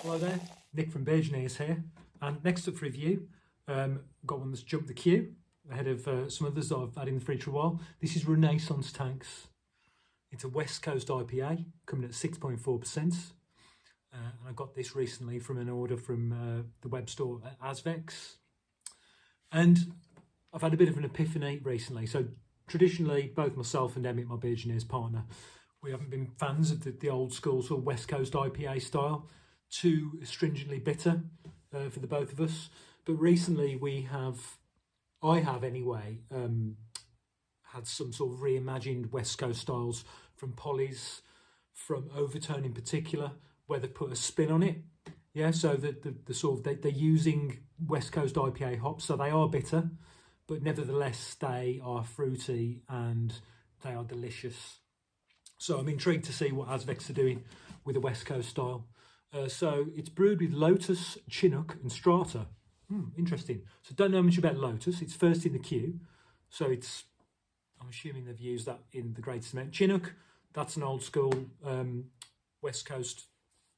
Hello there, Nick from Beer-Gineers here, and next up for review, got one that's jumped the queue ahead of some others that I've had in the fridge for a while. This is Renaissance Tanks. It's a West Coast IPA coming at 6.4%. And I got this recently from an order from the web store at Azvex. And I've had a bit of an epiphany recently. So traditionally, both myself and Emmett, my Beer-Gineers partner, we haven't been fans of the old school sort of West Coast IPA style, too stringently bitter for the both of us. But recently I have anyway, had some sort of reimagined West Coast styles from Polly's, from Overtone in particular, where they put a spin on it. Yeah, so the sort of they're using West Coast IPA hops, so they are bitter, but nevertheless they are fruity and they are delicious. So I'm intrigued to see what Azvex are doing with a West Coast style. So it's brewed with Lotus, Chinook and Strata. Interesting. So don't know much about Lotus. It's first in the queue. So I'm assuming they've used that in the greatest amount. Chinook, that's an old school West Coast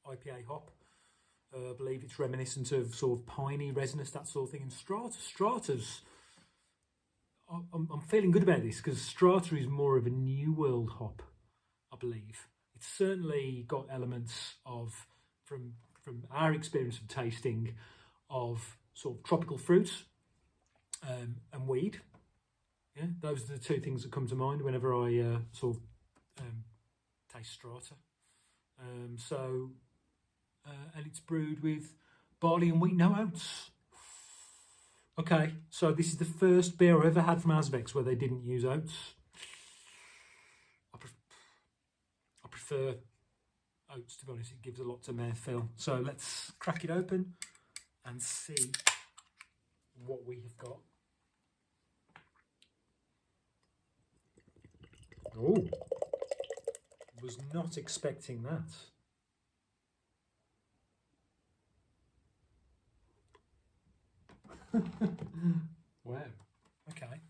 IPA hop. I believe it's reminiscent of sort of piney, resinous, that sort of thing. And Strata's, I'm feeling good about this because Strata is more of a New World hop, I believe. It's certainly got elements of, from our experience of tasting, of sort of tropical fruits and weed. Yeah, those are the two things that come to mind whenever I sort of taste Strata. And it's brewed with barley and wheat, no oats. Okay, so this is the first beer I ever had from Azvex where they didn't use oats. I prefer oats, to be honest. It gives a lot to mouthfeel. So let's crack it open and see what we have got. Oh, was not expecting that. Wow, okay.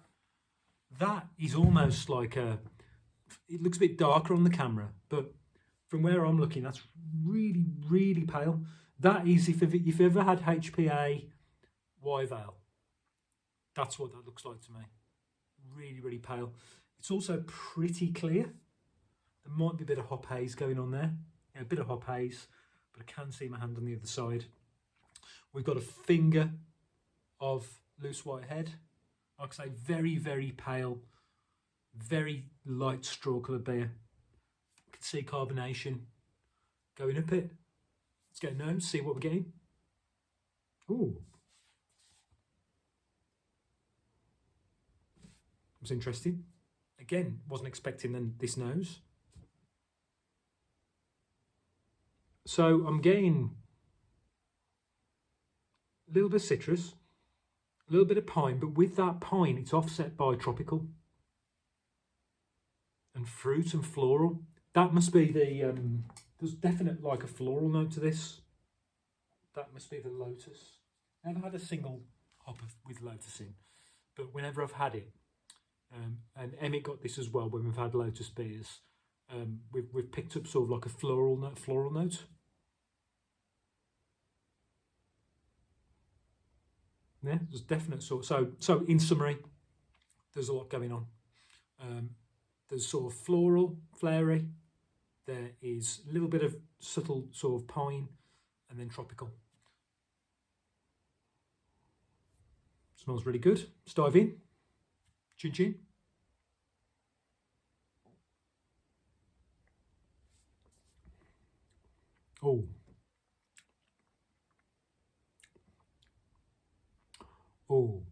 That is almost like it looks a bit darker on the camera, but from where I'm looking, that's really, really pale. That is, if you've ever had HPA Wive Ale, that's what that looks like to me. Really, really pale. It's also pretty clear. There might be a bit of hop haze going on there. Yeah, a bit of hop haze, but I can see my hand on the other side. We've got a finger of loose white head. Like I say, very, very pale, very light straw coloured beer. You can see carbonation going up it. Let's go nose, see what we're getting. Ooh. Was interesting. Again, wasn't expecting this nose. So I'm getting a little bit of citrus, a little bit of pine, but with that pine, it's offset by tropical and fruit and floral. That must be there's definite like a floral note to this. That must be the Lotus. I haven't had a single hop with Lotus in, but whenever I've had it, and Emmett got this as well when we've had Lotus beers, we've picked up sort of like a floral note. Yeah, there's definite sort. So in summary, there's a lot going on. There's sort of floral, flary. There is a little bit of subtle sort of pine, and then tropical. Smells really good. Let's dive in. Chin chin. Oh. Oh.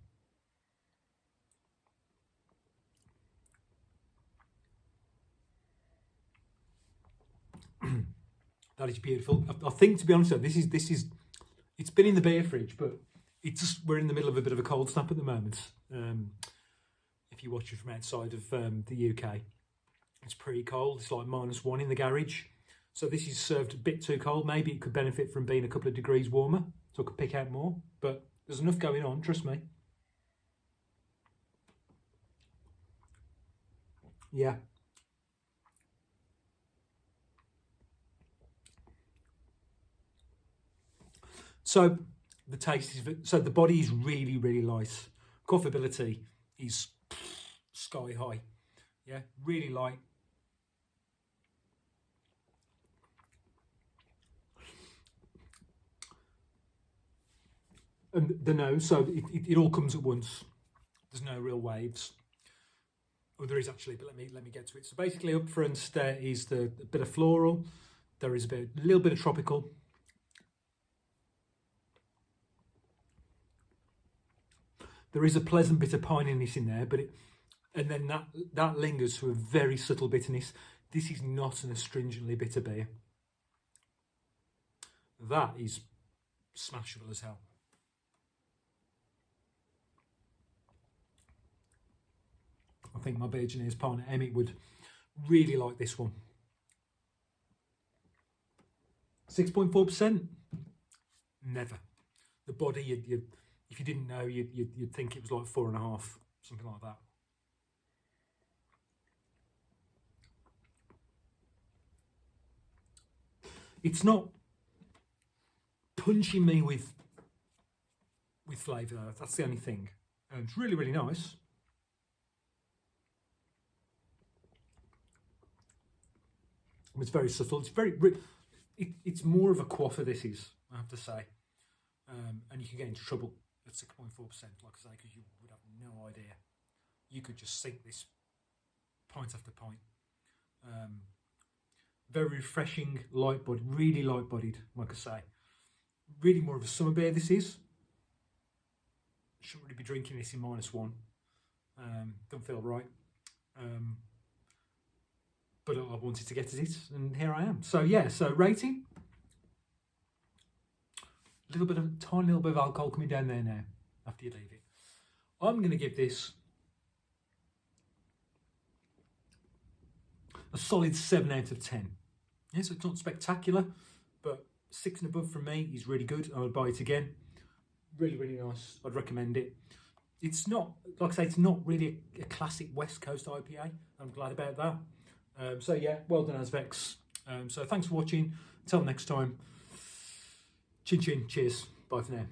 That is beautiful. I think, to be honest, this is it's been in the beer fridge, but we're in the middle of a bit of a cold snap at the moment. If you watch it from outside of the UK, it's pretty cold. It's like -1 in the garage. So this is served a bit too cold. Maybe it could benefit from being a couple of degrees warmer, so I could pick out more. But there's enough going on, trust me. Yeah. So the taste is, so the body is really, really light. Quaffability is sky high. Yeah, really light. And the nose, so it all comes at once. There's no real waves. Oh, there is actually, but let me get to it. So basically, up front there is a bit of floral. There is a little bit of tropical. There is a pleasant bit of pininess in there, but and then that lingers to a very subtle bitterness. This is not an astringently bitter beer. That is smashable as hell. I think my Beer-Gineers partner Emmett would really like this one. 6.4%? Never. The body, if you didn't know, you'd think it was like 4.5, something like that. It's not punching me with flavour though. That's the only thing. And it's really, really nice. It's very subtle. It's very. It's more of a quaffer. This is, I have to say, and you can get into trouble at 6.4%, like I say, because you would have no idea. You could just sink this pint after pint. Very refreshing, light bodied, really light bodied, like I say. Really more of a summer beer. This is. Shouldn't really be drinking this in -1. Don't feel right. But I wanted to get at it, and here I am. So yeah, so rating. Tiny little bit of alcohol coming down there now, after you leave it. I'm going to give this a solid 7 out of 10. Yeah, so it's not spectacular, but 6 and above from me is really good. I would buy it again. Really, really nice. I'd recommend it. It's not, like I say, it's not really a classic West Coast IPA. I'm glad about that. So yeah, well done, Azvex. So thanks for watching. Until next time. Chin chin. Cheers. Bye for now.